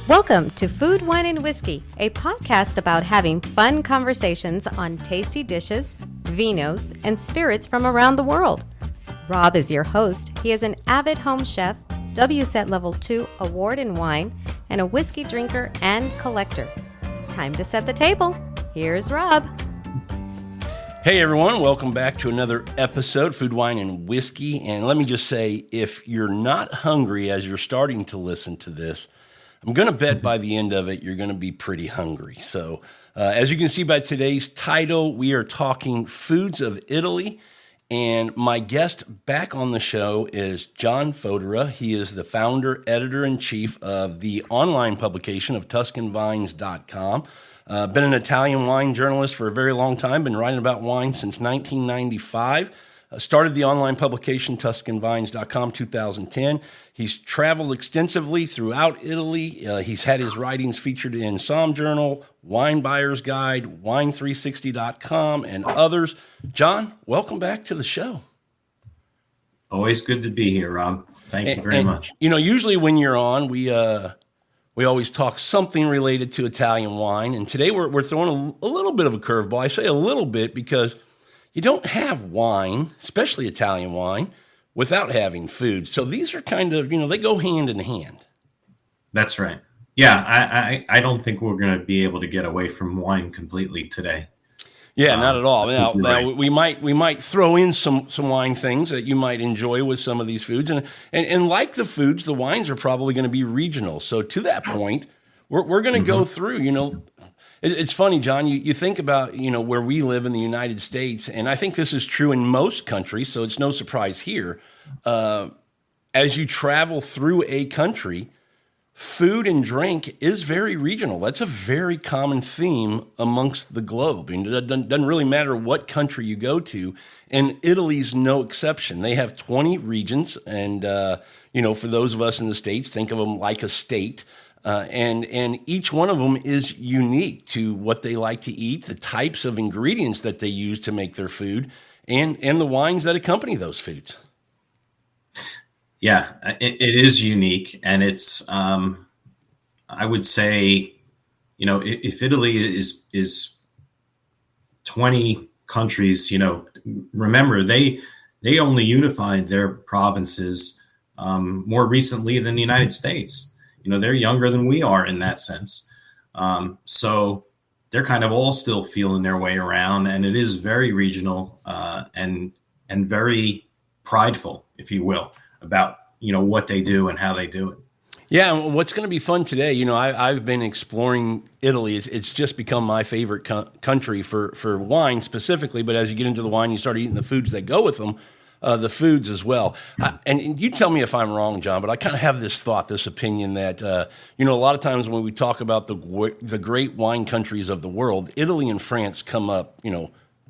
Welcome to Food, Wine, and Whiskey, a podcast about having fun conversations on tasty dishes, vinos, and spirits from around the world. Rob is your host. He is an avid home chef, WSET Level 2 award in wine, and a whiskey drinker and collector. Time to set the table. Here's Rob. Hey everyone, welcome back to another episode, Food, Wine, and Whiskey. And let me just say, if you're not hungry as you're starting to listen to this, I'm going to bet by the end of it, you're going to be pretty hungry. So as you can see by today's title, we are talking foods of Italy. And my guest back on the show is John Fodera. He is the founder, editor-in-chief of the online publication of TuscanVines.com. Been an Italian wine journalist for a very long time, been writing about wine since 1995. Started the online publication TuscanVines.com 2010. He's traveled extensively throughout Italy. He's had his writings featured in Somm Journal, Wine Buyer's Guide, Wine360.com, and others. John, welcome back to the show. Always good to be here, Rob. Thank you very much. You know, usually when you're on, we always talk something related to Italian wine, and today we're throwing a little bit of a curveball. I say a little bit because you don't have wine, especially Italian wine, without having food. So these are kind of, they go hand in hand. That's right. Yeah, I don't think we're going to be able to get away from wine completely today. Yeah, not at all. Now we might throw in some wine things that you might enjoy with some of these foods, and like the foods, the wines are probably going to be regional. So to that point, we're going to go through. It's funny, John. You think about where we live in the United States, and I think this is true in most countries. So it's no surprise here. As you travel through a country, food and drink is very regional. That's a very common theme amongst the globe. And it doesn't really matter what country you go to, and Italy's no exception. They have 20 regions, and for those of us in the States, think of them like a state. And each one of them is unique to what they like to eat, the types of ingredients that they use to make their food, and the wines that accompany those foods. Yeah, it is unique, and it's I would say, if Italy is 20 countries, remember they only unified their provinces more recently than the United States. They're younger than we are in that sense. So they're kind of all still feeling their way around, and it is very regional and very prideful, if you will, about, what they do and how they do it. Yeah, and what's going to be fun today, I've been exploring Italy. It's just become my favorite country for wine specifically, but as you get into the wine, you start eating the foods that go with them. The foods as well. And you tell me if I'm wrong, John, but I kind of have this thought, this opinion that, a lot of times when we talk about the great wine countries of the world, Italy and France come up,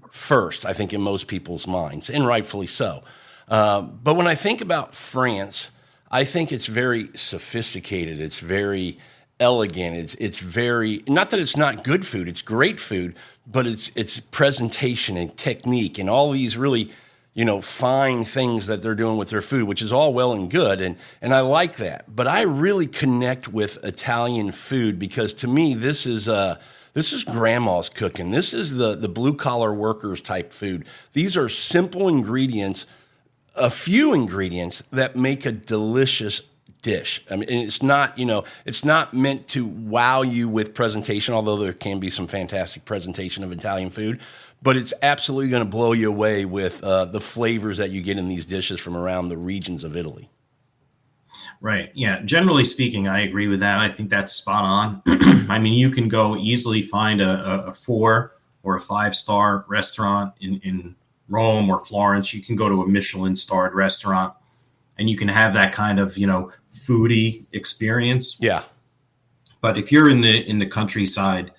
first, I think, in most people's minds, and rightfully so. But when I think about France, I think it's very sophisticated. It's very elegant. It's very, not that it's not good food, it's great food, but it's presentation and technique and all these really fine things that they're doing with their food, which is all well and good. And I like that. But I really connect with Italian food because to me, this is grandma's cooking. This is the blue collar workers type food. These are simple ingredients, a few ingredients that make a delicious dish. I mean, it's not meant to wow you with presentation, although there can be some fantastic presentation of Italian food. But it's absolutely going to blow you away with the flavors that you get in these dishes from around the regions of Italy. Right. Yeah. Generally speaking, I agree with that. I think that's spot on. I mean, you can go easily find a 4 or a 5-star restaurant in Rome or Florence. You can go to a Michelin-starred restaurant, and you can have that kind of, foodie experience. Yeah. But if you're in the countryside,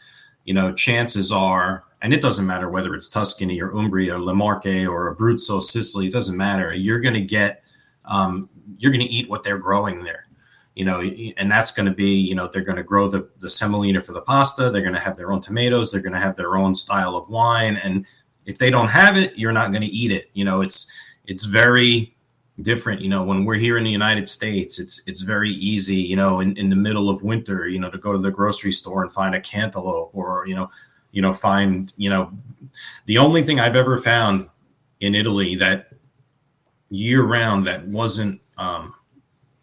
chances are, and it doesn't matter whether it's Tuscany or Umbria or Le Marche or Abruzzo, Sicily, it doesn't matter. You're going to get, you're going to eat what they're growing there, and that's going to be, they're going to grow the semolina for the pasta. They're going to have their own tomatoes. They're going to have their own style of wine. And if they don't have it, you're not going to eat it. It's very different. When we're here in the United States, it's very easy, in the middle of winter, to go to the grocery store and find a cantaloupe, or find, the only thing I've ever found in Italy that year round that wasn't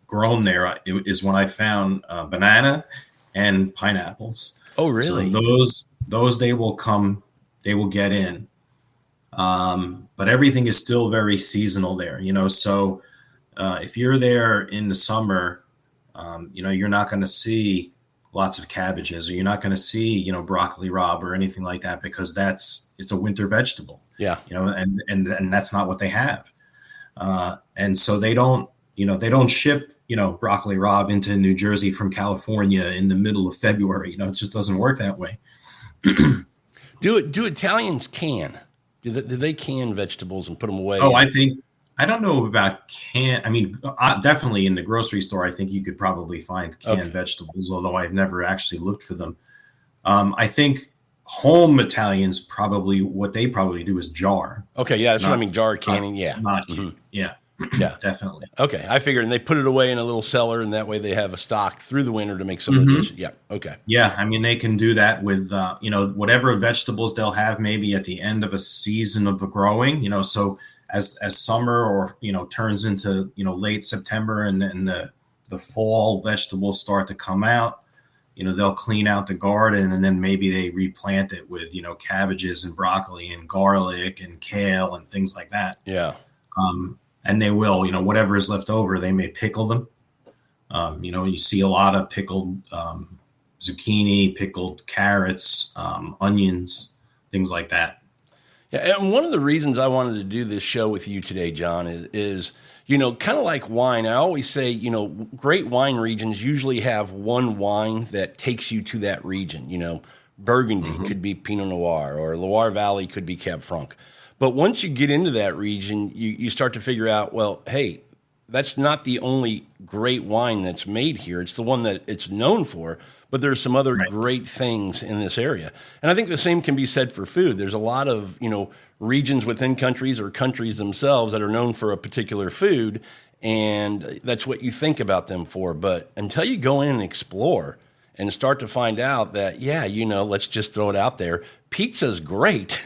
grown there is when I found banana and pineapples. Oh, really? So those they will get in. But everything is still very seasonal there, so if you're there in the summer, you're not going to see lots of cabbages, or you're not going to see, broccoli rabe or anything like that, because it's a winter vegetable. Yeah. And that's not what they have. And so they don't ship, broccoli rabe into New Jersey from California in the middle of February. It just doesn't work that way. Do Italians can? Do they can vegetables and put them away? Oh, I don't know about can. I mean, definitely in the grocery store, I think you could probably find canned vegetables, although I've never actually looked for them. I think home Italians what they probably do is jar. Okay, yeah, that's what I mean, jar canning, yeah. Not, mm-hmm. Yeah. Yeah, definitely. Okay, I figured, and they put it away in a little cellar, and that way they have a stock through the winter to make some of the dishes. Yeah, okay. Yeah, I mean, they can do that with whatever vegetables they'll have maybe at the end of a season of the growing. So as summer or turns into late September, and the fall vegetables start to come out, they'll clean out the garden, and then maybe they replant it with cabbages and broccoli and garlic and kale and things like that. Yeah. And they will, whatever is left over, they may pickle them. You see a lot of pickled zucchini, pickled carrots, onions, things like that. Yeah, and one of the reasons I wanted to do this show with you today, John, is kind of like wine. I always say, great wine regions usually have one wine that takes you to that region. Burgundy could be Pinot Noir, or Loire Valley could be Cab Franc. But once you get into that region, you start to figure out, well, hey, that's not the only great wine that's made here. It's the one that it's known for, but there's some other great things in this area. And I think the same can be said for food. There's a lot of, regions within countries or countries themselves that are known for a particular food, and that's what you think about them for. But until you go in and explore and start to find out that, let's just throw it out there, pizza's great,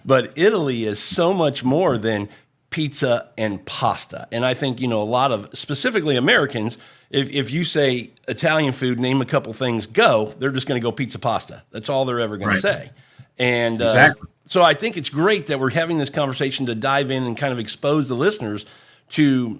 but Italy is so much more than pizza and pasta. And I think, a lot of, specifically Americans, if you say Italian food, name a couple things, they're just going to go pizza, pasta. That's all they're ever going to say. And exactly. So I think it's great that we're having this conversation to dive in and kind of expose the listeners to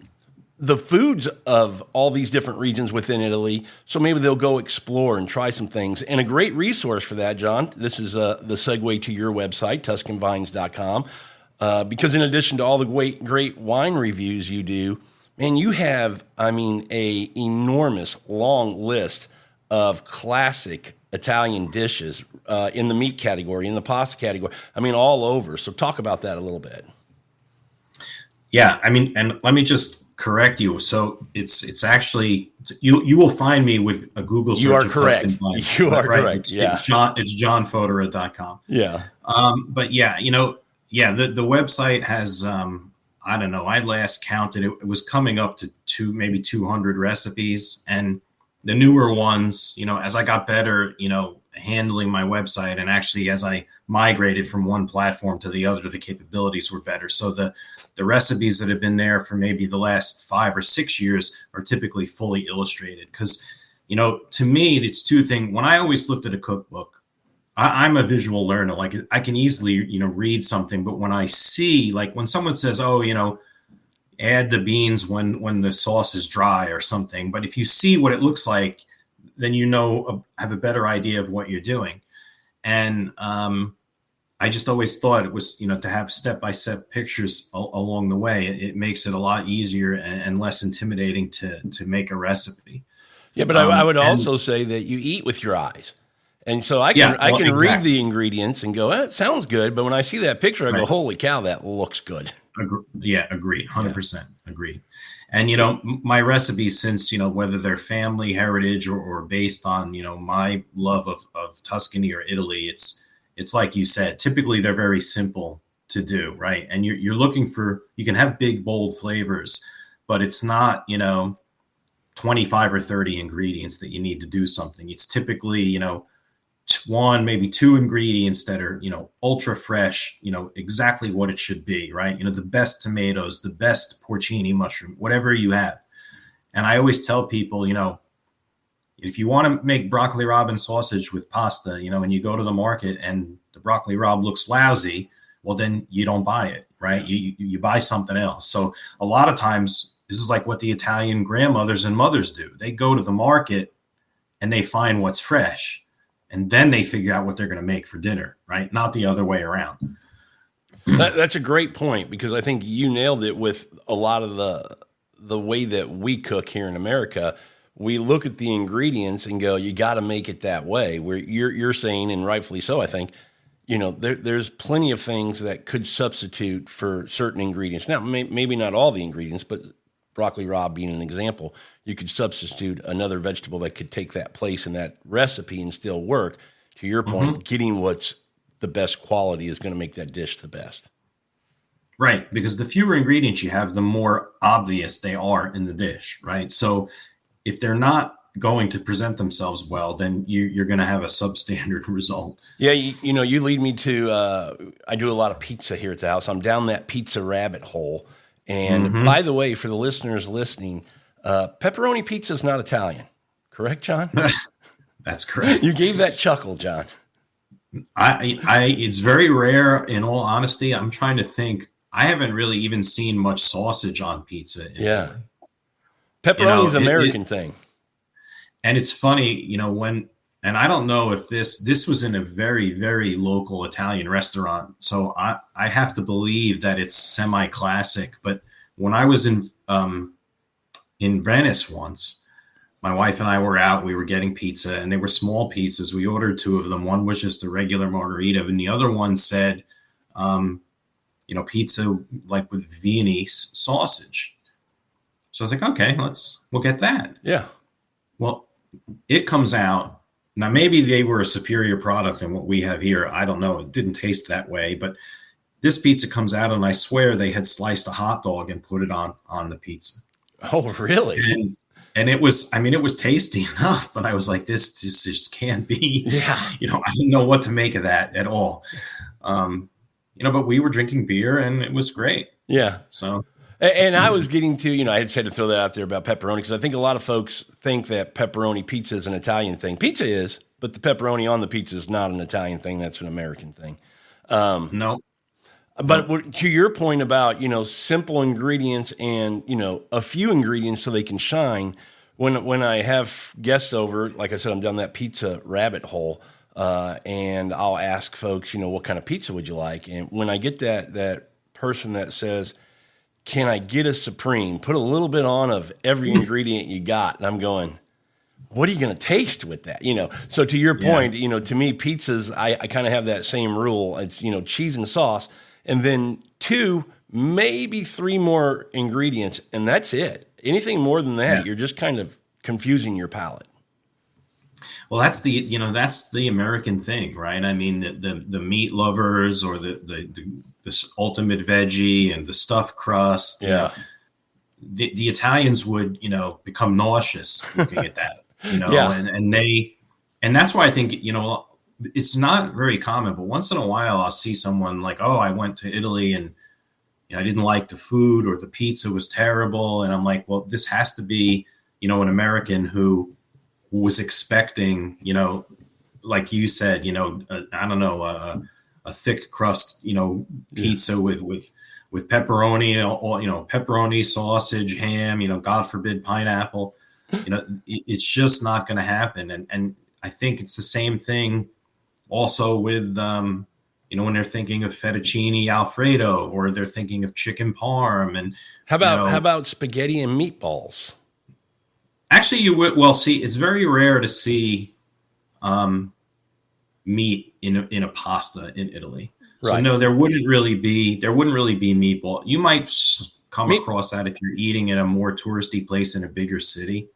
the foods of all these different regions within Italy, so maybe they'll go explore and try some things. And a great resource for that, John, this is the segue to your website, TuscanVines.com, because in addition to all the great wine reviews you do, man, you have, a enormous long list of classic Italian dishes in the meat category, in the pasta category, all over. So talk about that a little bit. Yeah, and let me just correct you. So it's actually you will find me with a Google search. You are correct. You are correct. It's johnfodera.com. Yeah. But the website has I don't know. I last counted it was coming up to maybe 200 recipes, and the newer ones, as I got better, handling my website, and actually as I migrated from one platform to the other, the capabilities were better. So the recipes that have been there for maybe the last 5 or 6 years are typically fully illustrated. Because, to me, it's two things. When I always looked at a cookbook, I'm a visual learner. Like, I can easily, read something. But when I see, like when someone says, add the beans when the sauce is dry or something. But if you see what it looks like, then have a better idea of what you're doing. And I just always thought it was, to have step-by-step pictures along the way. It makes it a lot easier and less intimidating to make a recipe. Yeah, but I would also say that you eat with your eyes. And so I can exactly. read the ingredients and go, it sounds good. But when I see that picture, I go, holy cow, that looks good. Agreed. 100% agreed. And, my recipes, since, whether they're family heritage or based on, my love of Tuscany or Italy, it's like you said, typically they're very simple to do, right? And you're looking for, you can have big, bold flavors, but it's not, 25 or 30 ingredients that you need to do something. It's typically, one, maybe two ingredients that are, ultra fresh, exactly what it should be, right? The best tomatoes, the best porcini mushroom, whatever you have. And I always tell people, if you want to make broccoli rabe sausage with pasta, and you go to the market and the broccoli rabe looks lousy, well, then you don't buy it, right? You buy something else. So a lot of times this is like what the Italian grandmothers and mothers do. They go to the market and they find what's fresh, and then they figure out what they're going to make for dinner, right? Not the other way around. That's a great point, because I think you nailed it with a lot of the way that we cook here in America. We look at the ingredients and go, you got to make it that way. Where you're saying, and rightfully so, I think, there's plenty of things that could substitute for certain ingredients. Now, maybe not all the ingredients, but broccoli rabe being an example, you could substitute another vegetable that could take that place in that recipe and still work. To your point, getting what's the best quality is going to make that dish the best. Right, because the fewer ingredients you have, the more obvious they are in the dish, right? So if they're not going to present themselves well, then you're going to have a substandard result. Yeah, you lead me to, I do a lot of pizza here at the house. I'm down that pizza rabbit hole. And by the way, for the listeners listening, pepperoni pizza is not Italian. Correct, John? That's correct. You gave that chuckle, John. It's very rare, in all honesty. I'm trying to think. I haven't really even seen much sausage on pizza. Yeah. Pepperoni's American thing. And it's funny, and I don't know if this was in a very, very local Italian restaurant. So I have to believe that it's semi-classic. But when I was in Venice once, my wife and I were out, we were getting pizza, and they were small pizzas. We ordered two of them. One was just a regular margherita, and the other one said, pizza like with Viennese sausage. So I was like, okay, we'll get that. Yeah. Well, it comes out. Now, maybe they were a superior product than what we have here. I don't know. It didn't taste that way, but this pizza comes out, and I swear they had sliced a hot dog and put it on the pizza. Oh, really? And it was tasty enough, but I was like, this just can't be. Yeah. I didn't know what to make of that at all. But we were drinking beer, and it was great. Yeah. So. And I was getting to, I just had to throw that out there about pepperoni, because I think a lot of folks think that pepperoni pizza is an Italian thing. Pizza is, but the pepperoni on the pizza is not an Italian thing. That's an American thing. No. But to your point about, simple ingredients and, a few ingredients so they can shine, when I have guests over, like I said, I'm down that pizza rabbit hole, and I'll ask folks, what kind of pizza would you like? And when I get that person that says, can I get a supreme? Put a little bit on of every ingredient you got. And I'm going, what are you going to taste with that? So to your point, to me, pizzas, I kind of have that same rule. It's, cheese and sauce, and then 2, maybe 3 more ingredients. And that's it. Anything more than that, you're just kind of confusing your palate. Well, that's the American thing, right? I mean, the meat lovers, or the ultimate veggie and the stuffed crust. Yeah. The Italians would, become nauseous looking at that, Yeah. and that's why I think, it's not very common, but once in a while I'll see someone like, oh, I went to Italy and I didn't like the food, or the pizza was terrible. And I'm like, well, this has to be, an American who was expecting, like you said, I don't know, a thick crust, pizza with pepperoni, or, pepperoni, sausage, ham, God forbid, pineapple. It's just not going to happen. And I think it's the same thing also with, when they're thinking of fettuccine Alfredo, or they're thinking of chicken parm. And how about spaghetti and meatballs? Actually, you would. Well, see, it's very rare to see meat in a pasta in Italy. Right. So no, there wouldn't really be meatball. You might come across that if you're eating in a more touristy place in a bigger city.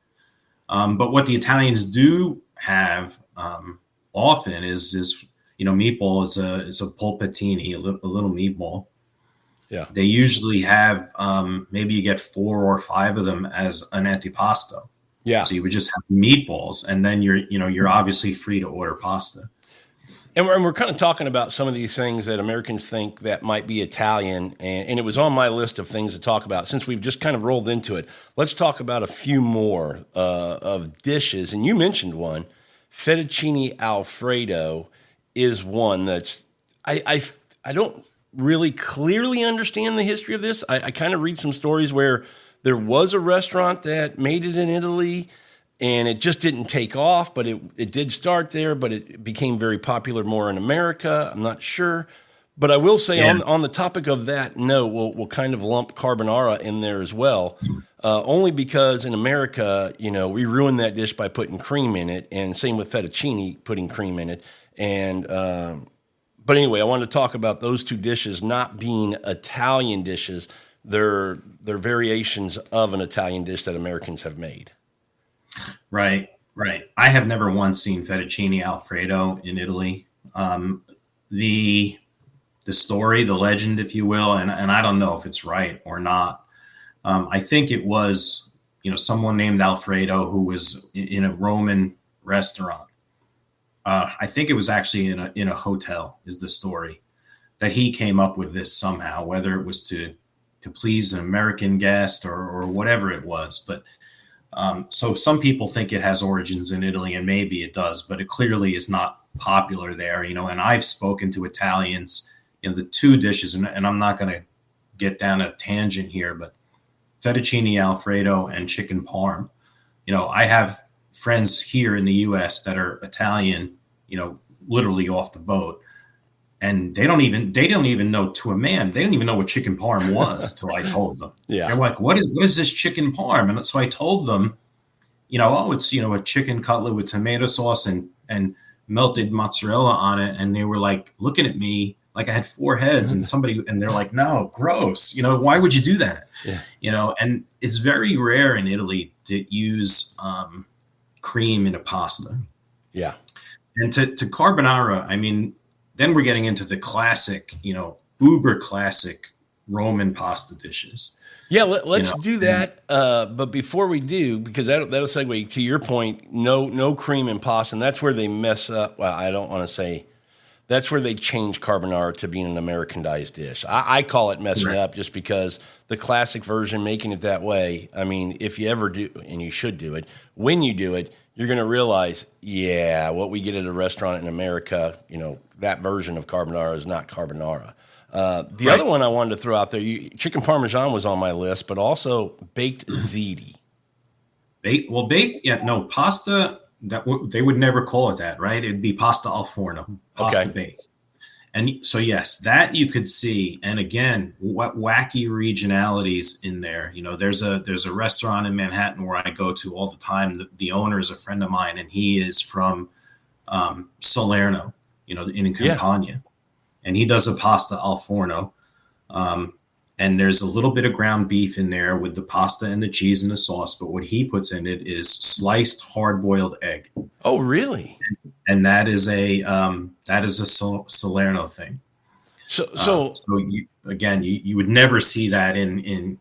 But what the Italians do have often is meatball is a polpettini, a little meatball. Yeah. They usually have maybe you get 4 or 5 of them as an antipasto. Yeah. So you would just have meatballs, and then you're obviously free to order pasta. And we're kind of talking about some of these things that Americans think that might be Italian, and it was on my list of things to talk about. Since we've just kind of rolled into it, let's talk about a few more of dishes. And you mentioned one, fettuccine Alfredo is one that's I don't really clearly understand the history of this. I kind of read some stories where there was a restaurant that made it in Italy, and it just didn't take off, but it did start there, but it became very popular more in America. I'm not sure. But I will say on the topic of that, no, we'll kind of lump carbonara in there as well, only because in America, we ruined that dish by putting cream in it, and same with fettuccine, putting cream in it. And but anyway, I wanted to talk about those two dishes not being Italian dishes. They're variations of an Italian dish that Americans have made. Right. I have never once seen fettuccine Alfredo in Italy. The story, the legend, if you will, and I don't know if it's right or not. I think it was, someone named Alfredo who was in a Roman restaurant. I think it was actually in a hotel is the story, that he came up with this somehow, whether it was to please an American guest or whatever it was. But so some people think it has origins in Italy, and maybe it does, but it clearly is not popular there, and I've spoken to Italians in the two dishes, and I'm not going to get down a tangent here, but fettuccine Alfredo and chicken parm. I have friends here in the U.S. that are Italian, literally off the boat, and they don't even know, to a man, they didn't even know what chicken parm was till I told them. Yeah. They're like, what is this chicken parm? And so I told them, it's, a chicken cutlet with tomato sauce and melted mozzarella on it. And they were like looking at me like I had 4 heads, and they're like, no, gross. Why would you do that? Yeah. And it's very rare in Italy to use cream in a pasta. Yeah. And to carbonara, I mean, then we're getting into the classic, uber classic Roman pasta dishes. Yeah, let's do that. But before we do, because that'll segue to your point, no cream in pasta, and that's where they mess up. Well, I don't want to say that's where they change carbonara to being an Americanized dish. I call it messing up just because the classic version, making it that way, I mean, if you ever do, and you should do it, when you do it, you're going to realize, what we get at a restaurant in America, that version of carbonara is not carbonara. The other one I wanted to throw out there, chicken parmesan was on my list, but also baked ziti. Pasta, they would never call it that, right? It'd be pasta al forno, pasta baked. And so, yes, that you could see. And again, what wacky regionalities in there. There's a restaurant in Manhattan where I go to all the time. The owner is a friend of mine, and he is from Salerno, in Campania. And he does a pasta al forno. And there's a little bit of ground beef in there with the pasta and the cheese and the sauce. But what he puts in it is sliced hard-boiled egg. Oh, really? And that is a Salerno thing. So you would never see that in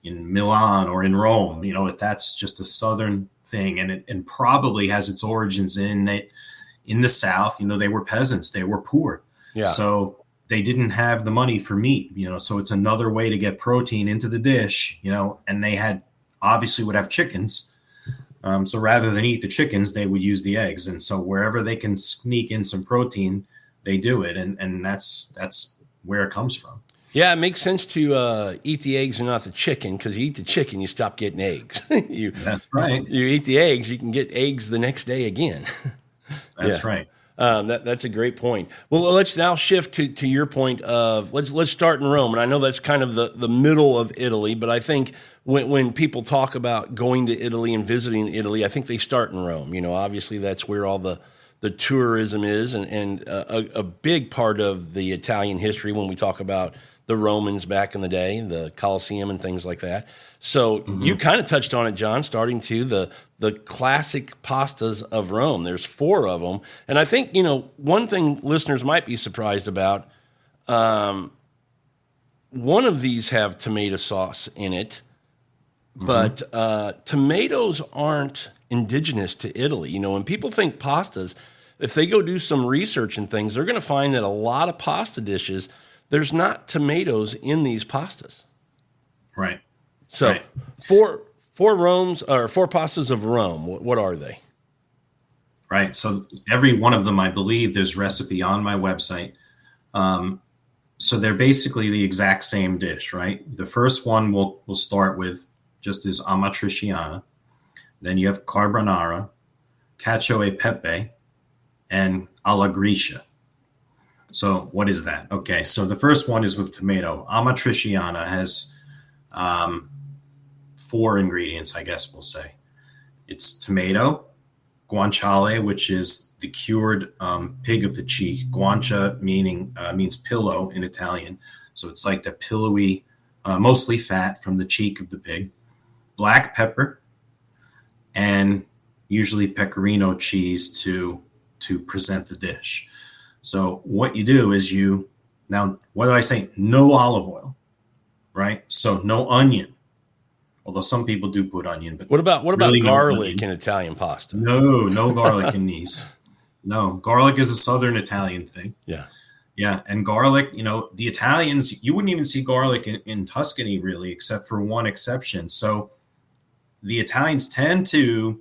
Milan or in Rome. That's just a Southern thing, and probably has its origins in the South. They were peasants, they were poor, so they didn't have the money for meat. So it's another way to get protein into the dish. And they obviously would have chickens. So rather than eat the chickens, they would use the eggs. And so wherever they can sneak in some protein, they do it. And that's where it comes from. Yeah, it makes sense to eat the eggs and not the chicken, because you eat the chicken, you stop getting eggs. That's right. You eat the eggs, you can get eggs the next day again. That's right. That's a great point. Well, let's now shift to your point of let's start in Rome, and I know that's kind of the middle of Italy, but I think when people talk about going to Italy and visiting Italy, I think they start in Rome. Obviously that's where all the tourism is, and a big part of the Italian history when we talk about the Romans back in the day, the Colosseum and things like that. So you kind of touched on it, John, starting to the classic pastas of Rome. There's 4 of them. And I think, one thing listeners might be surprised about, one of these have tomato sauce in it, but tomatoes aren't indigenous to Italy. You know, when people think pastas, if they go do some research and things, they're going to find that a lot of pasta dishes, there's not tomatoes in these pastas. Right. So right. four pastas of Rome, what are they? Right. So every one of them, I believe there's recipe on my website. So they're basically the exact same dish, right? The first one we'll start with just is amatriciana. Then you have carbonara, cacio e pepe, and alla gricia. So what is that? Okay, so the first one is with tomato. Amatriciana has 4 ingredients, I guess we'll say. It's tomato, guanciale, which is the cured pig of the cheek. Guancia means pillow in Italian. So it's like the pillowy, mostly fat from the cheek of the pig. Black pepper, and usually pecorino cheese to present the dish. So what you do is now, what did I say? No olive oil, right? So no onion. Although some people do put onion, but what about really garlic in Italian pasta? No garlic in these. No, garlic is a Southern Italian thing. Yeah. Yeah, and garlic, the Italians, you wouldn't even see garlic in Tuscany really, except for one exception. So the Italians tend to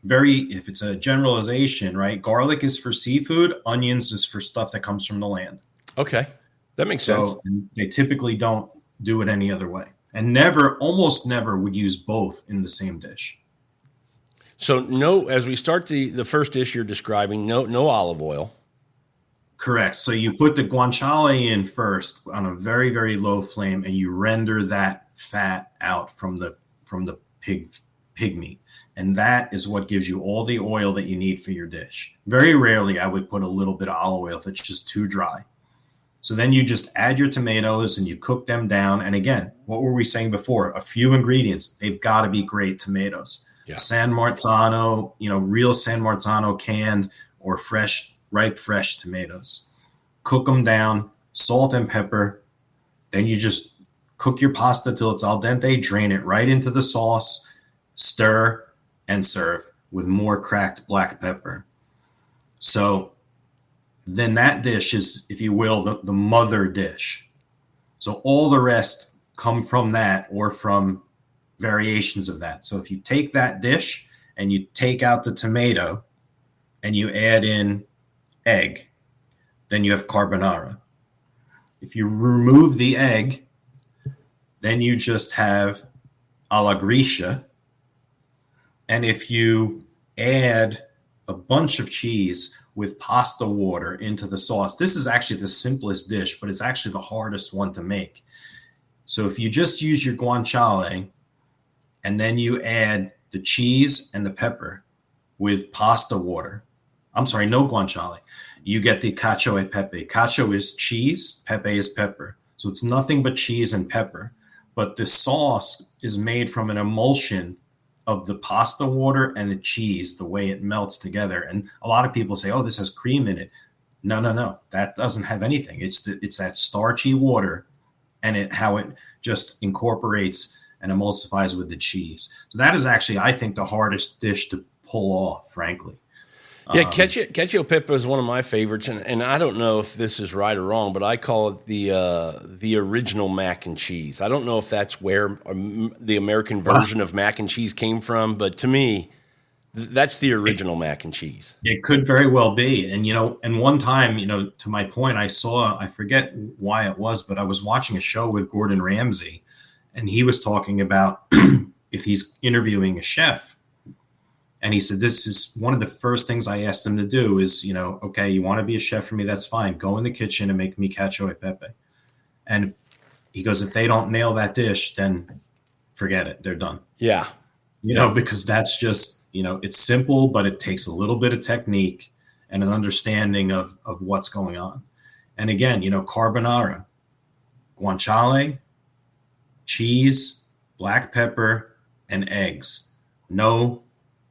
if it's a generalization, right? Garlic is for seafood, onions is for stuff that comes from the land. Okay, that makes sense. So they typically don't do it any other way, and almost never would use both in the same dish. So as we start the first dish you're describing, no olive oil. Correct. So you put the guanciale in first on a very, very low flame, and you render that fat out from the pig meat. And that is what gives you all the oil that you need for your dish. Very rarely I would put a little bit of olive oil if it's just too dry. So then you just add your tomatoes and you cook them down. And again, what were we saying before? A few ingredients. They've got to be great tomatoes. Yeah. San Marzano, real San Marzano canned or ripe fresh tomatoes. Cook them down, salt and pepper. Then you just cook your pasta till it's al dente, drain it right into the sauce, stir, and serve with more cracked black pepper. So then that dish is, if you will, the mother dish. So all the rest come from that or from variations of that. So if you take that dish and you take out the tomato and you add in egg, then you have carbonara. If you remove the egg, then you just have alla gricia. And if you add a bunch of cheese with pasta water into the sauce, this is actually the simplest dish, but it's actually the hardest one to make. So if you just use your guanciale and then you add the cheese and the pepper with pasta water, I'm sorry, no guanciale, you get the cacio e pepe. Cacio is cheese, pepe is pepper. So it's nothing but cheese and pepper. But the sauce is made from an emulsion of the pasta water and the cheese, the way it melts together. And a lot of people say, oh, this has cream in it. No. That doesn't have anything. It's that starchy water and how it just incorporates and emulsifies with the cheese. So that is actually, I think, the hardest dish to pull off, frankly. Yeah, cacio e pepe is one of my favorites, and I don't know if this is right or wrong, but I call it the original mac and cheese. I don't know if that's where the American version of mac and cheese came from, but to me, that's the original mac and cheese. It could very well be. And, and one time, to my point, I forget why it was, but I was watching a show with Gordon Ramsay, and he was talking about if he's interviewing a chef. And he said, this is one of the first things I asked him to do is, okay, you want to be a chef for me? That's fine. Go in the kitchen and make me cacio e pepe. And he goes, if they don't nail that dish, then forget it. They're done. Yeah. Because that's just, it's simple, but it takes a little bit of technique and an understanding of what's going on. And again, carbonara, guanciale, cheese, black pepper, and eggs.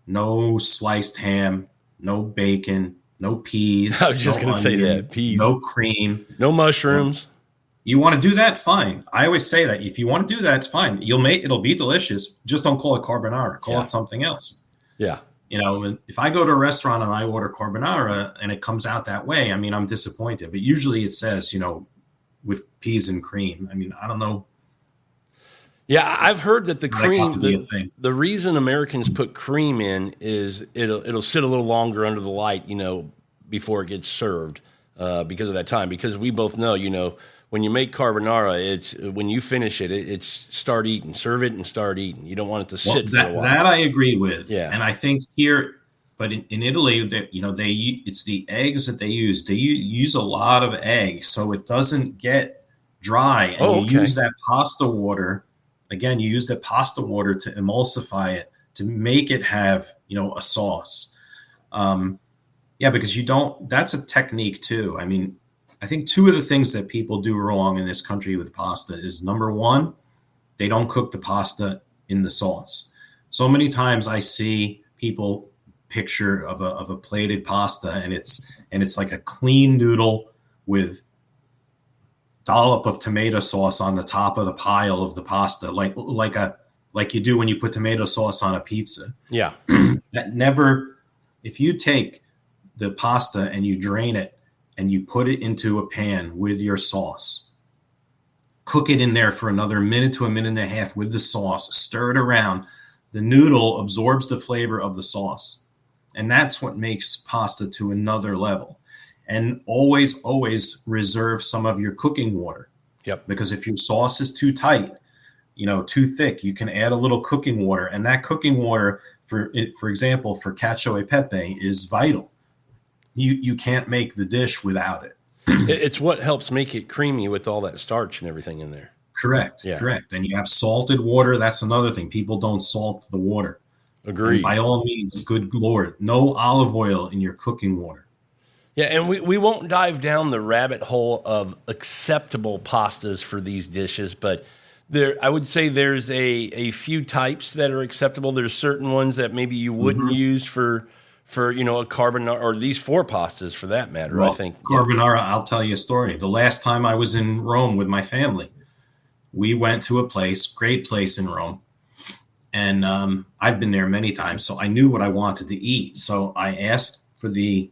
No sliced ham, no bacon, no peas. I was just going to say that. Peas. No cream. No mushrooms. You want to do that? Fine. I always say that if you want to do that, it's fine. It'll be delicious. Just don't call it carbonara. Call it something else. Yeah. And if I go to a restaurant and I order carbonara and it comes out that way, I mean, I'm disappointed. But usually it says, with peas and cream. I mean, I don't know. Yeah, I've heard that the cream, the reason Americans put cream in is it'll sit a little longer under the light, before it gets served, because of that time. Because we both know, when you make carbonara, it's when you finish it, it's start eating, serve it and start eating. You don't want it to sit for a while. That I agree with. Yeah, and I think here, but in Italy, that it's the eggs that they use. They use a lot of eggs, so it doesn't get dry. And you use that pasta water. Again, you use the pasta water to emulsify it, to make it have, a sauce. Because that's a technique too. I mean, I think two of the things that people do wrong in this country with pasta is, number one, they don't cook the pasta in the sauce. So many times I see people picture of a plated pasta and it's like a clean noodle with dollop of tomato sauce on the top of the pile of the pasta, like you do when you put tomato sauce on a pizza. Yeah. If you take the pasta and you drain it and you put it into a pan with your sauce, cook it in there for another minute to a minute and a half with the sauce, stir it around, the noodle absorbs the flavor of the sauce. And that's what makes pasta to another level. And always, always reserve some of your cooking water. Yep. Because if your sauce is too tight, too thick, you can add a little cooking water. And that cooking water, for example, for cacio e pepe, is vital. You can't make the dish without it. It's what helps make it creamy with all that starch and everything in there. Correct. Yeah. Correct. And you have salted water. That's another thing. People don't salt the water. Agreed. And by all means, good Lord, no olive oil in your cooking water. Yeah, and we won't dive down the rabbit hole of acceptable pastas for these dishes, but I would say there's a few types that are acceptable. There's certain ones that maybe you wouldn't use for a carbonara, or these four pastas for that matter. Well, I think carbonara. Yeah. I'll tell you a story. The last time I was in Rome with my family, we went to a great place in Rome, and I've been there many times, so I knew what I wanted to eat. So I asked for the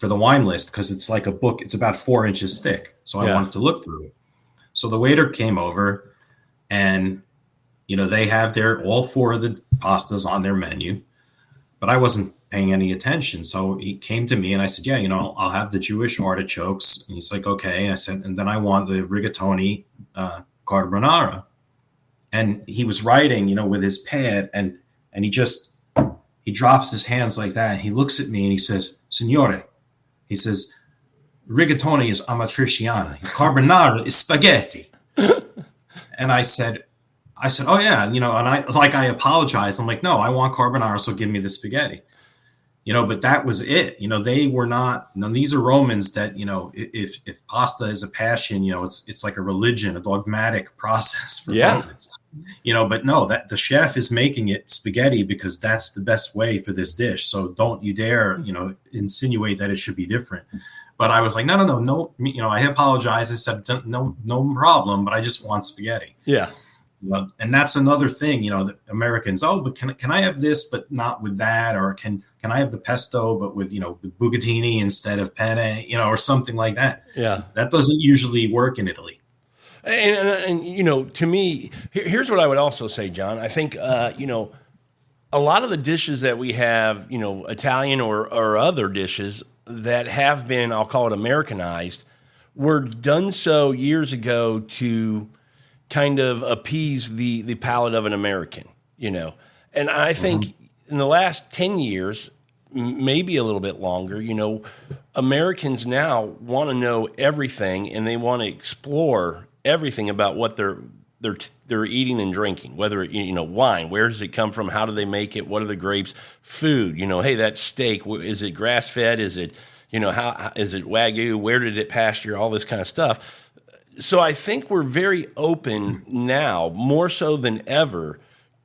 wine list, because it's like a book. It's about 4 inches thick. So I wanted to look through it. So the waiter came over and, they have all four of the pastas on their menu, but I wasn't paying any attention. So he came to me and I said, I'll have the Jewish artichokes. And he's like, okay. I said, and then I want the rigatoni carbonara. And he was writing, with his pad, and he drops his hands like that. And he looks at me and he says, Signore, he says, rigatoni is amatriciana. Carbonara is spaghetti. And I said, oh yeah. And I apologized. I'm like, no, I want carbonara. So give me the spaghetti, but that was it. They were not, these are Romans that, if pasta is a passion, it's like a religion, a dogmatic process for Romans. But no, that the chef is making it spaghetti because that's the best way for this dish. So don't you dare, insinuate that it should be different. But I was like, no. I apologize. I said, no problem, but I just want spaghetti. Yeah. And that's another thing, that Americans, but can I have this, but not with that? Or can I have the pesto, but with, with bucatini instead of penne, or something like that. Yeah. That doesn't usually work in Italy. And to me, here's what I would also say, John. I think, a lot of the dishes that we have, Italian or other dishes that have been, I'll call it Americanized, were done so years ago to kind of appease the palate of an American, And I think in the last 10 years, maybe a little bit longer, Americans now want to know everything, and they want to explore everything about what they're eating and drinking, whether wine, where does it come from? How do they make it? What are the grapes? Food, hey, that steak, is it grass fed? Is it, how is it Wagyu? Where did it pasture? All this kind of stuff. So I think we're very open now, more so than ever,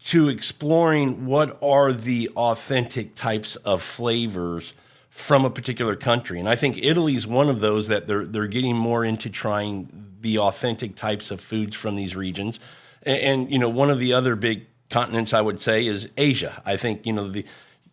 to exploring what are the authentic types of flavors from a particular country. And I think Italy's one of those that they're getting more into trying the authentic types of foods from these regions. And one of the other big continents I would say is Asia. I think, the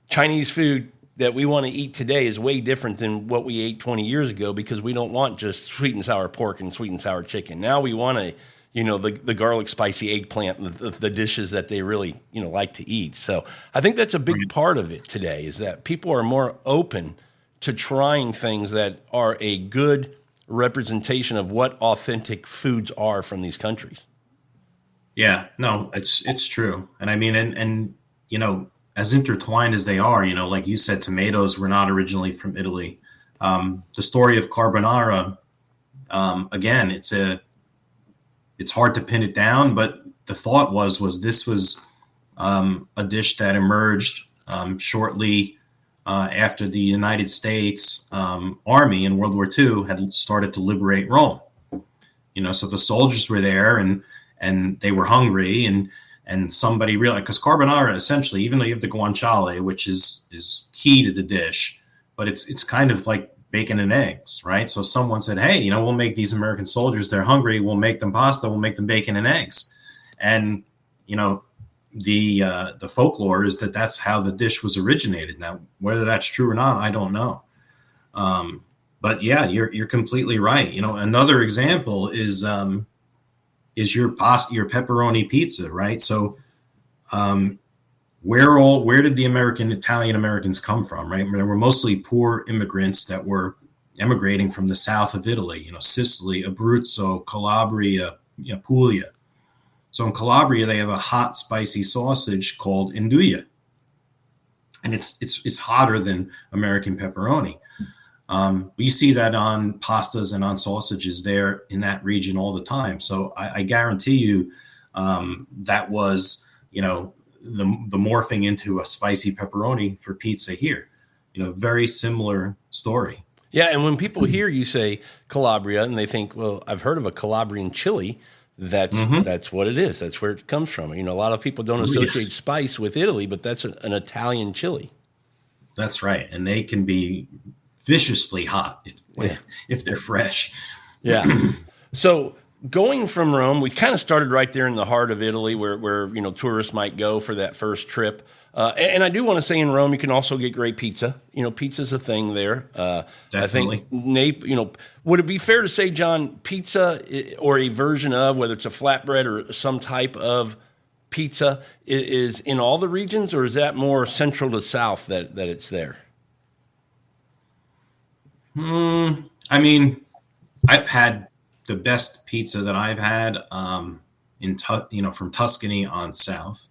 Chinese food that we want to eat today is way different than what we ate 20 years ago, because we don't want just sweet and sour pork and sweet and sour chicken. Now we want the garlic spicy eggplant and the dishes that they really, like to eat. So I think that's a big part of it today, is that people are more open to trying things that are a good representation of what authentic foods are from these countries. Yeah, no, it's true. And I mean, and as intertwined as they are, like you said, tomatoes were not originally from Italy. The story of carbonara, again, it's hard to pin it down, but the thought was this was a dish that emerged shortly after the United States Army in World War II had started to liberate Rome. So the soldiers were there and they were hungry, and somebody realized, because carbonara essentially, even though you have the guanciale, which is key to the dish, but it's kind of like bacon and eggs, right? So someone said, hey, we'll make these American soldiers, they're hungry, we'll make them pasta, we'll make them bacon and eggs. And, the folklore is that that's how the dish was originated. Now, whether that's true or not, I don't know. But yeah, you're completely right. Another example is your pepperoni pizza, right? So, where did the Italian Americans come from, right? They were mostly poor immigrants that were emigrating from the south of Italy, Sicily, Abruzzo, Calabria, Puglia. So in Calabria, they have a hot, spicy sausage called induja, and it's hotter than American pepperoni. We see that on pastas and on sausages there in that region all the time. So I guarantee you that was, the morphing into a spicy pepperoni for pizza here. Very similar story. Yeah, and when people hear you say Calabria and they think, well, I've heard of a Calabrian chili, that's what it is. That's where it comes from. A lot of people don't associate spice with Italy, but that's an Italian chili. That's right, and they can be viciously hot if they're fresh. Yeah. So going from Rome, we kind of started right there in the heart of Italy, where tourists might go for that first trip. And I do want to say, in Rome, you can also get great pizza. Pizza's a thing there. Definitely. I think would it be fair to say, John, pizza or a version of, whether it's a flatbread or some type of pizza, is in all the regions, or is that more central to south that it's there? I mean, I've had the best pizza that I've had from Tuscany on south.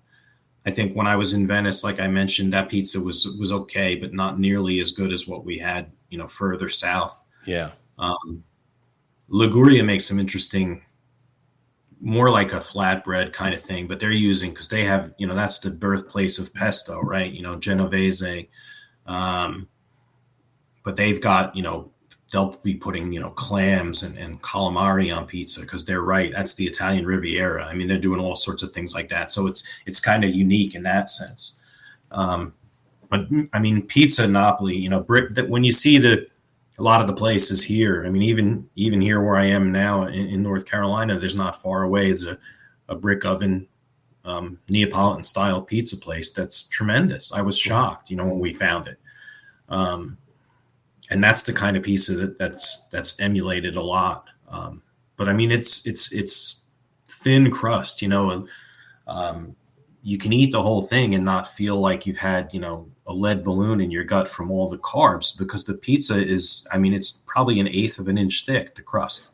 I think when I was in Venice, like I mentioned, that pizza was okay, but not nearly as good as what we had, further south. Yeah. Liguria makes some interesting, more like a flatbread kind of thing, but they're using, because they have, that's the birthplace of pesto, right? Genovese. But they've got, they'll be putting, clams and calamari on pizza, because they're right. That's the Italian Riviera. I mean, they're doing all sorts of things like that. So it's kind of unique in that sense. But I mean, pizza Napoli, when you see a lot of the places here, I mean, even here where I am now in North Carolina, there's not far away is a brick oven Neapolitan style pizza place that's tremendous. I was shocked, when we found it. And that's the kind of pizza that's emulated a lot. But I mean, it's thin crust, you can eat the whole thing and not feel like you've had, a lead balloon in your gut from all the carbs, because the pizza is, I mean, it's probably 1/8 of an inch thick, the crust,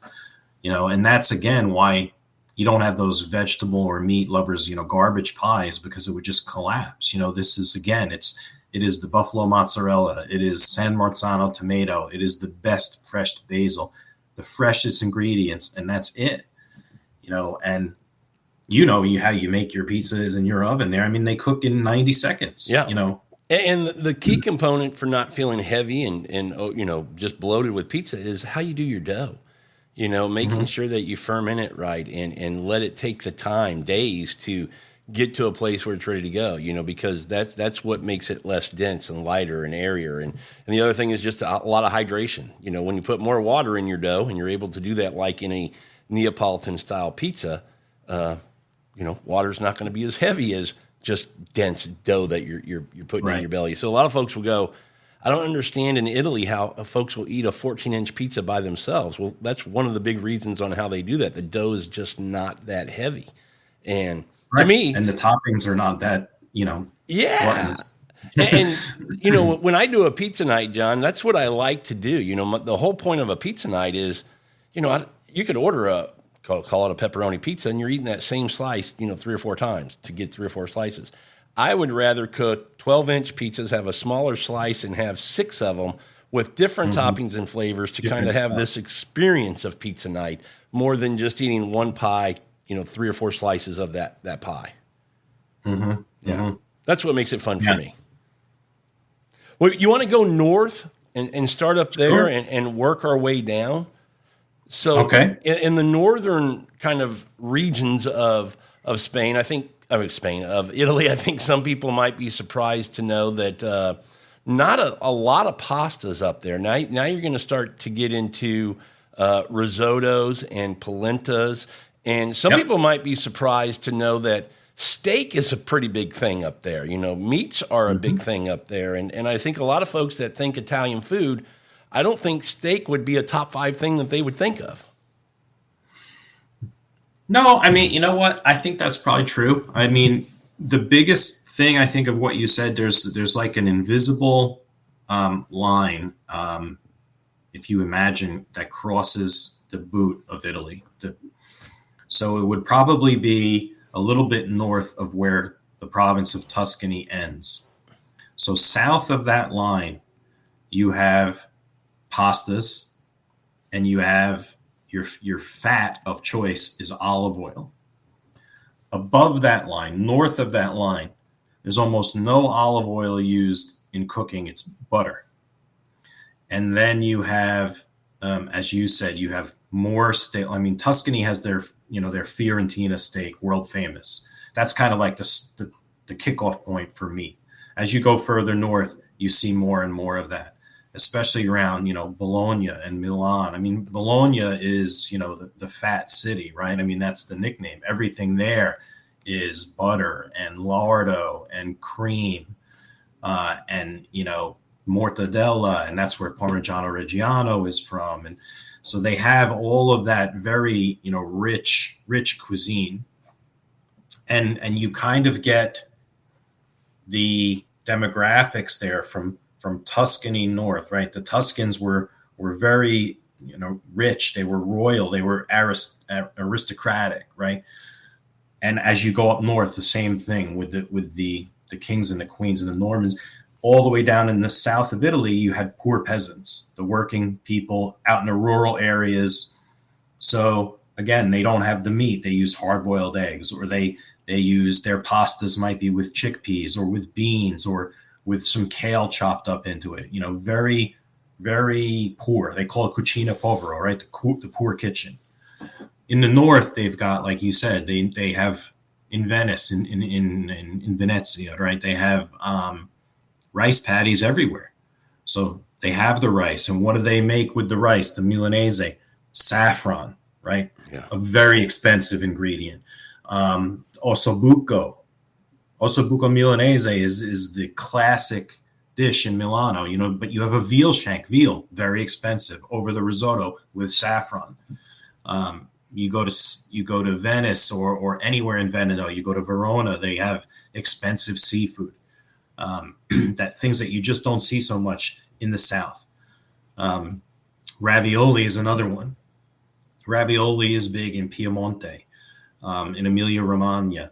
and that's again why you don't have those vegetable or meat lovers, garbage pies, because it would just collapse. This is, again, it is the buffalo mozzarella. It is San Marzano tomato. It is the best fresh basil, the freshest ingredients, and that's it. And how you make your pizzas in your oven there. I mean, they cook in 90 seconds. Yeah. And the key component for not feeling heavy and just bloated with pizza is how you do your dough. Making sure that you ferment it right and let it take the time, days, to get to a place where it's ready to go, because that's what makes it less dense and lighter and airier. And the other thing is just a lot of hydration. When you put more water in your dough and you're able to do that like in a Neapolitan style pizza, water's not going to be as heavy as just dense dough that you're putting in your belly. So a lot of folks will go, I don't understand in Italy how folks will eat a 14-inch pizza by themselves. Well, that's one of the big reasons on how they do that. The dough is just not that heavy. And to me, and the toppings are not that, glutinous. and when I do a pizza night, John, that's what I like to do. The whole point of a pizza night is, you could order call it a pepperoni pizza, and you're eating that same slice, 3 or 4 times to get 3 or 4 slices. I would rather cook 12-inch pizzas, have a smaller slice, and have 6 of them with different toppings and flavors to kind of have this experience of pizza night more than just eating one pie, 3 or 4 slices of that pie. Mm-hmm. Yeah. Mm-hmm. That's what makes it fun for me. Well, you want to go north and start up there and work our way down? So in the northern kind of regions of Spain, of Italy, I think some people might be surprised to know that not a lot of pastas up there. Now you're going to start to get into risottos and polentas. And some people might be surprised to know that steak is a pretty big thing up there. Meats are a big thing up there. And I think a lot of folks that think Italian food, I don't think steak would be a top 5 thing that they would think of. No, I mean, you know what? I think that's probably true. I mean, the biggest thing I think of what you said, there's like an invisible line, if you imagine, that crosses the boot of Italy. So it would probably be a little bit north of where the province of Tuscany ends. So south of that line, you have pastas, and you have your fat of choice is olive oil. Above that line, north of that line, there's almost no olive oil used in cooking. It's butter. And then you have, as you said, you have more steak. I mean, Tuscany has their Fiorentina steak, world famous. That's kind of like the kickoff point for me. As you go further north, you see more and more of that, especially around, Bologna and Milan. I mean, Bologna is, the fat city, right? I mean, that's the nickname. Everything there is butter and lardo and cream and, mortadella. And that's where Parmigiano Reggiano is from. And so they have all of that very, rich cuisine. And you kind of get the demographics there from Tuscany north, right? The Tuscans were very, rich. They were royal. They were aristocratic, right? And as you go up north, the same thing with the kings and the queens and the Normans. All the way down in the south of Italy, you had poor peasants, the working people out in the rural areas. So again, they don't have the meat. They use hard-boiled eggs, or they use their pastas might be with chickpeas or with beans or with some kale chopped up into it. Very, very poor. They call it cucina povera, right? The poor kitchen. In the north, they've got, like you said, they have in Venice, in Venezia, right? They have rice paddies everywhere. So they have the rice. And what do they make with the rice? The Milanese, saffron, right? Yeah. A very expensive ingredient. Ossobuco Milanese is the classic dish in Milano, but you have a veal shank, very expensive, over the risotto with saffron. You go to Venice or anywhere in Veneto, you go to Verona, they have expensive seafood. That things that you just don't see so much in the South. Ravioli is another one. Ravioli is big in Piemonte, in Emilia-Romagna.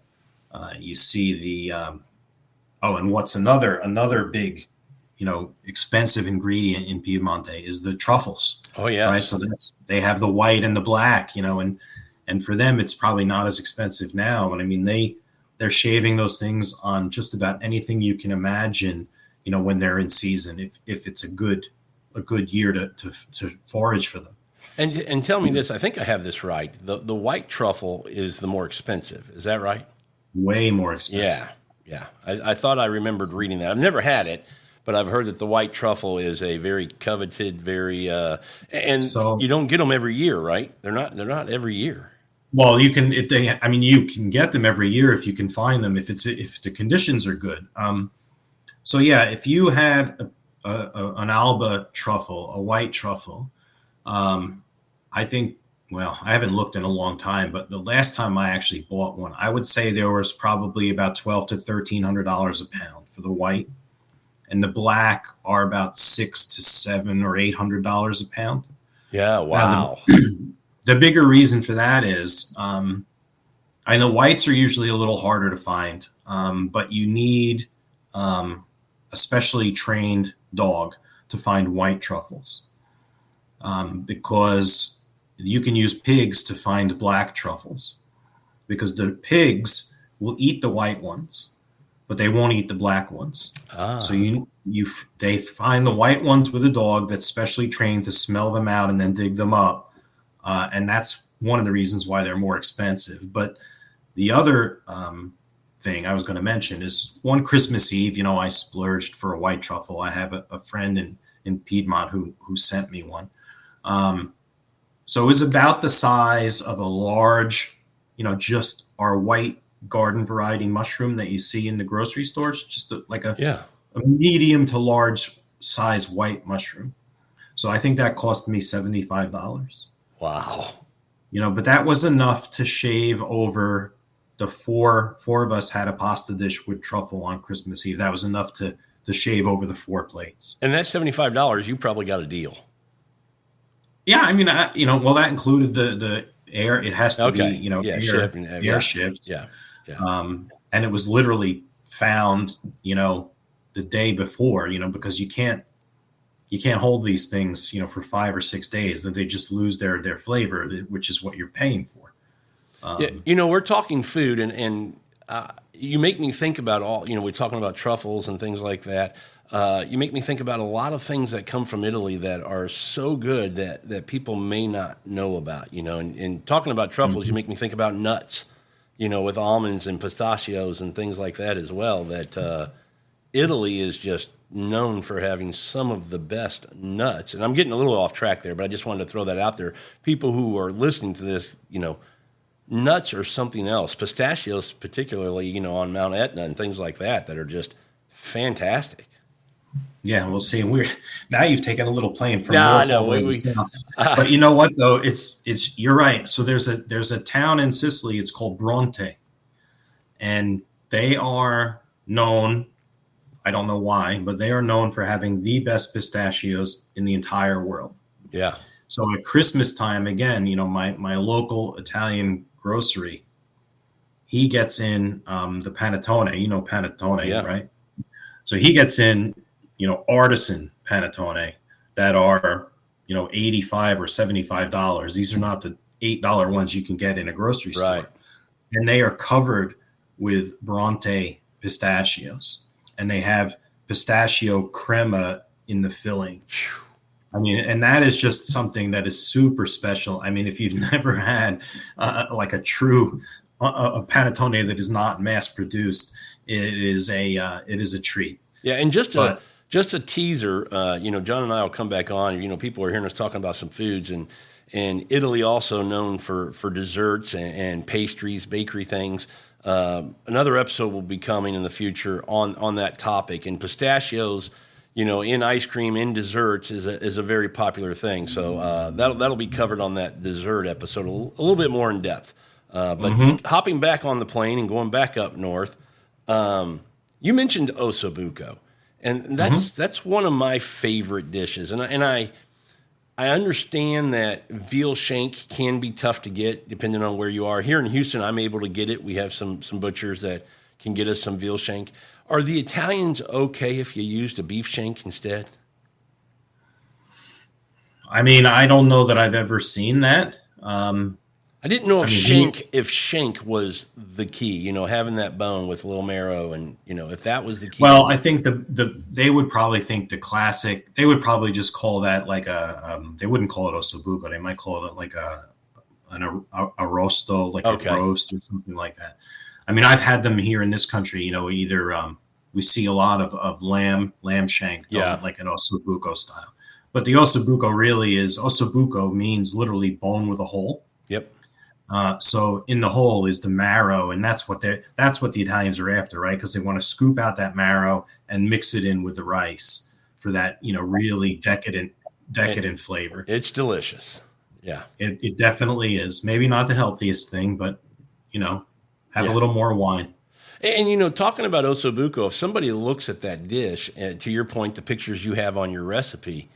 You see and what's another big, expensive ingredient in Piemonte is the truffles. Oh yeah. Right. So they have the white and the black, and for them, it's probably not as expensive now. And I mean, they're shaving those things on just about anything you can imagine, when they're in season, if it's a good year to forage for them. And tell me this, I think I have this right. The white truffle is the more expensive. Is that right? way more expensive. Yeah. I thought I remembered reading that. I've never had it, but I've heard that the white truffle is a very coveted, and So, you don't get them every year, right? They're not every year. well, you can you can get them every year if you can find them if the conditions are good. So yeah, if you had an Alba truffle, a white truffle, I think. Well, I haven't looked in a long time, but the last time I actually bought one, I would say there was probably about $1,200 to $1,300 a pound for the white, and the black are about $600 to $700 or $800 a pound. Yeah, wow. Now, the bigger reason for that is, I know whites are usually a little harder to find, but you need a specially trained dog to find white truffles, because you can use pigs to find black truffles, because the pigs will eat the white ones, but they won't eat the black ones. So they find the white ones with a dog that's specially trained to smell them out and then dig them up, and that's one of the reasons why they're more expensive. But the other thing I was going to mention is, one Christmas Eve, I splurged for a white truffle. I have a friend in Piedmont who sent me one. So it was about the size of a large, just our white garden variety mushroom that you see in the grocery stores, just like a medium to large size white mushroom. So I think that cost me $75. Wow. But that was enough to shave over the four of us had a pasta dish with truffle on Christmas Eve. That was enough to shave over the 4 plates. And that $75, you probably got a deal. Yeah, well, that included the air. It has to be, air shipped. Yeah. And it was literally found, the day before, because you can't hold these things, for 5 or 6 days. That they just lose their flavor, which is what you're paying for. We're talking food, and you make me think about all. We're talking about truffles and things like that. You make me think about a lot of things that come from Italy that are so good that people may not know about, and talking about truffles, you make me think about nuts, with almonds and pistachios and things like that as well, that Italy is just known for having some of the best nuts. And I'm getting a little off track there, but I just wanted to throw that out there. People who are listening to this, nuts are something else, pistachios particularly, on Mount Etna and things like that are just fantastic. Yeah, we'll see. Now you've taken a little plane from I north know. over to south. But you know what though? It's you're right. So there's a town in Sicily. It's called Bronte, and they are known. I don't know why, but they are known for having the best pistachios in the entire world. Yeah. So at Christmas time, again, my local Italian grocery, he gets in the panettone. Panettone, right? So he gets in, artisan panettone that are, $85 or $75. These are not the $8 ones you can get in a grocery store. Right. And they are covered with Bronte pistachios. And they have pistachio crema in the filling. And that is just something that is super special. If you've never had like a true a panettone that is not mass produced, it is a treat. Yeah, and just a teaser. John and I will come back on. People are hearing us talking about some foods, and Italy also known for desserts and pastries, bakery things. Another episode will be coming in the future on that topic. And pistachios, in ice cream, in desserts is a very popular thing. So that'll be covered on that dessert episode a little bit more in depth. But hopping back on the plane and going back up north, you mentioned ossobuco, and that's one of my favorite dishes. And I understand that veal shank can be tough to get depending on where you are. Here in Houston, I'm able to get it. We have some butchers that can get us some veal shank. Are the Italians okay if you used a beef shank instead? I don't know that I've ever seen that. I didn't know if shank was the key, having that bone with a little marrow, and if that was the key. Well, I think they would probably think the classic. They would probably just call that like they wouldn't call it ossobuco. They might call it like an arrosto, like a roast or something like that. I mean, I've had them here in this country. Either we see a lot of lamb shank, Yeah. like an ossobuco style. But the ossobuco ossobuco means literally bone with a hole. Yep. So in the hole is the marrow, and that's what the Italians are after, right? Because they want to scoop out that marrow and mix it in with the rice for that, really decadent flavor. It's delicious. Yeah. It definitely is. Maybe not the healthiest thing, but have a little more wine. And talking about ossobuco, if somebody looks at that dish, and to your point, the pictures you have on your recipe,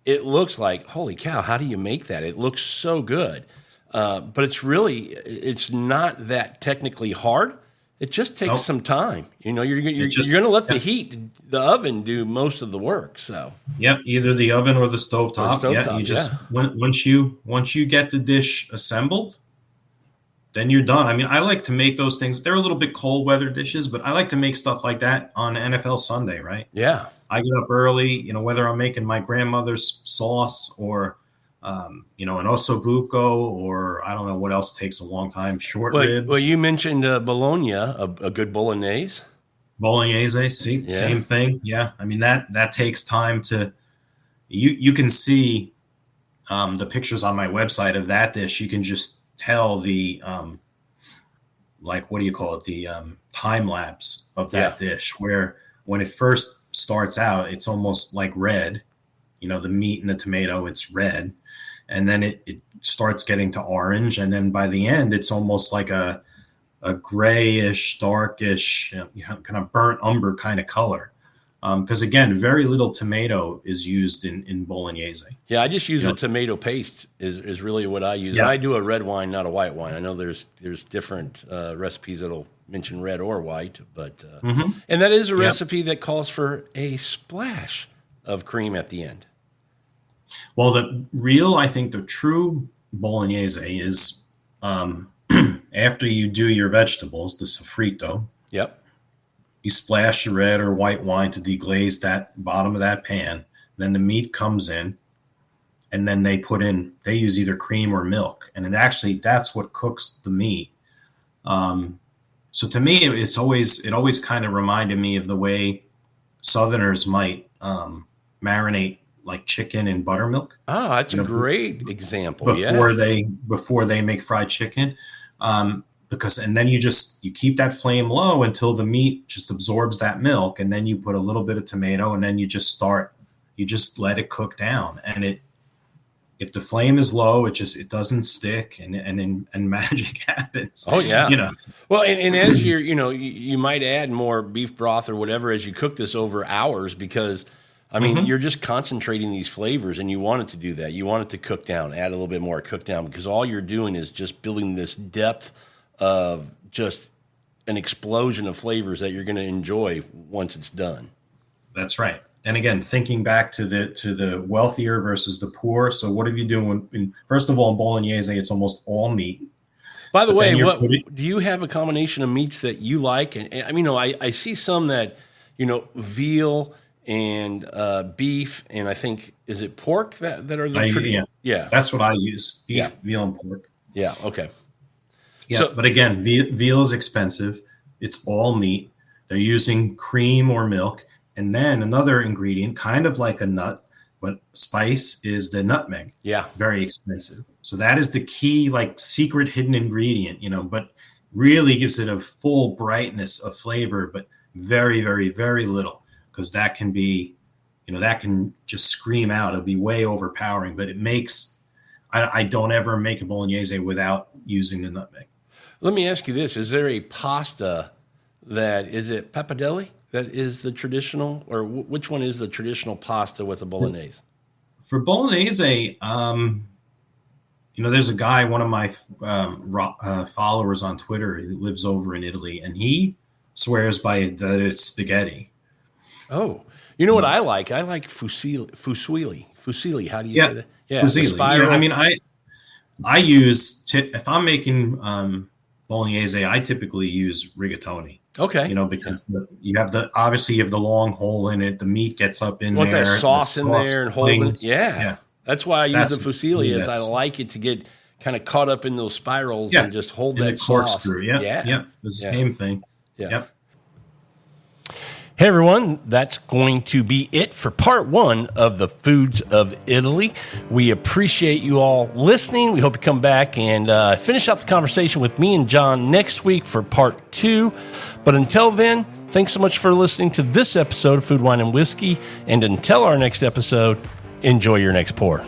it looks like, holy cow, how do you make that? It looks so good. But it's not that technically hard. It just takes some time. You're going to let the oven do most of the work. So either the oven or the stovetop. Once you get the dish assembled, then you're done. I mean, I like to make those things. They're a little bit cold weather dishes, but I like to make stuff like that on NFL Sunday, right? Yeah. I get up early, whether I'm making my grandmother's sauce or, an ossobuco, or I don't know what else takes a long time, short ribs. Well, you mentioned bologna, a good bolognese. Bolognese, same thing. Yeah. I mean, that takes time to, you can see the pictures on my website of that dish. You can just tell the, what do you call it? The time lapse of that dish, where when it first starts out, it's almost like red, the meat and the tomato, it's red. And then it starts getting to orange. And then by the end, it's almost like a grayish, darkish, kind of burnt umber kind of color. Because again, very little tomato is used in bolognese. Yeah, I just use a tomato paste is really what I use. Yeah. And I do a red wine, not a white wine. I know there's different recipes that'll mention red or white, but and that is a recipe that calls for a splash of cream at the end. Well, I think the true bolognese is after you do your vegetables, the sofrito. Yep. You splash the red or white wine to deglaze that bottom of that pan. Then the meat comes in, and then they use either cream or milk. And that's what cooks the meat. So to me, it always kind of reminded me of the way Southerners might marinate like chicken in buttermilk. Oh, that's a great example. Before they make fried chicken. And then you keep that flame low until the meat just absorbs that milk, and then you put a little bit of tomato, and then you just let it cook down. And if the flame is low, it doesn't stick, and magic happens. Oh yeah. Well, and as you might add more beef broth or whatever as you cook this over hours, because I mean, you're just concentrating these flavors, and you want it to do that. You want it to cook down, add a little bit more cook down, because all you're doing is just building this depth of just an explosion of flavors that you're going to enjoy once it's done. That's right. And again, thinking back to the wealthier versus the poor. So what have you doing? First of all, in bolognese, it's almost all meat. By the way, do you have a combination of meats that you like? And I mean, I see some that, veal and beef, and I think, is it pork that are the traditional? Yeah. That's what I use. Beef, veal, and pork. Yeah. Okay. Yeah, but again, veal is expensive. It's all meat. They're using cream or milk. And then another ingredient, kind of like a nut, but spice, is the nutmeg. Yeah. Very expensive. So that is the key, secret hidden ingredient, but really gives it a full brightness of flavor, but very, very, very little, because that can be, that can just scream out. It'll be way overpowering, but it makes, I don't ever make a bolognese without using the nutmeg. Let me ask you this. Is there a pasta is it pappardelle that is the traditional, or which one is the traditional pasta with a bolognese? For bolognese, there's a guy, one of my followers on Twitter, who lives over in Italy, and he swears by that it's spaghetti. Oh, you know what I like? I like fusilli. Fusilli. How do you say that? Yeah, fusilli. Yeah, I mean, I use if I'm making bolognese, I typically use rigatoni. Okay. Because you have the long hole in it. The meat gets up in there. That sauce in there and holding it. Yeah. That's why I use the fusilli. I like it to get kind of caught up in those spirals Yeah. and just hold In that the sauce. corkscrew. Yeah. Yeah. It's the same thing. Yeah. Yep. Hey everyone, that's going to be it for part 1 of the Foods of Italy. We appreciate you all listening. We hope you come back and finish up the conversation with me and John next week for part 2. But until then, thanks so much for listening to this episode of Food, Wine, and Whiskey. And until our next episode, enjoy your next pour.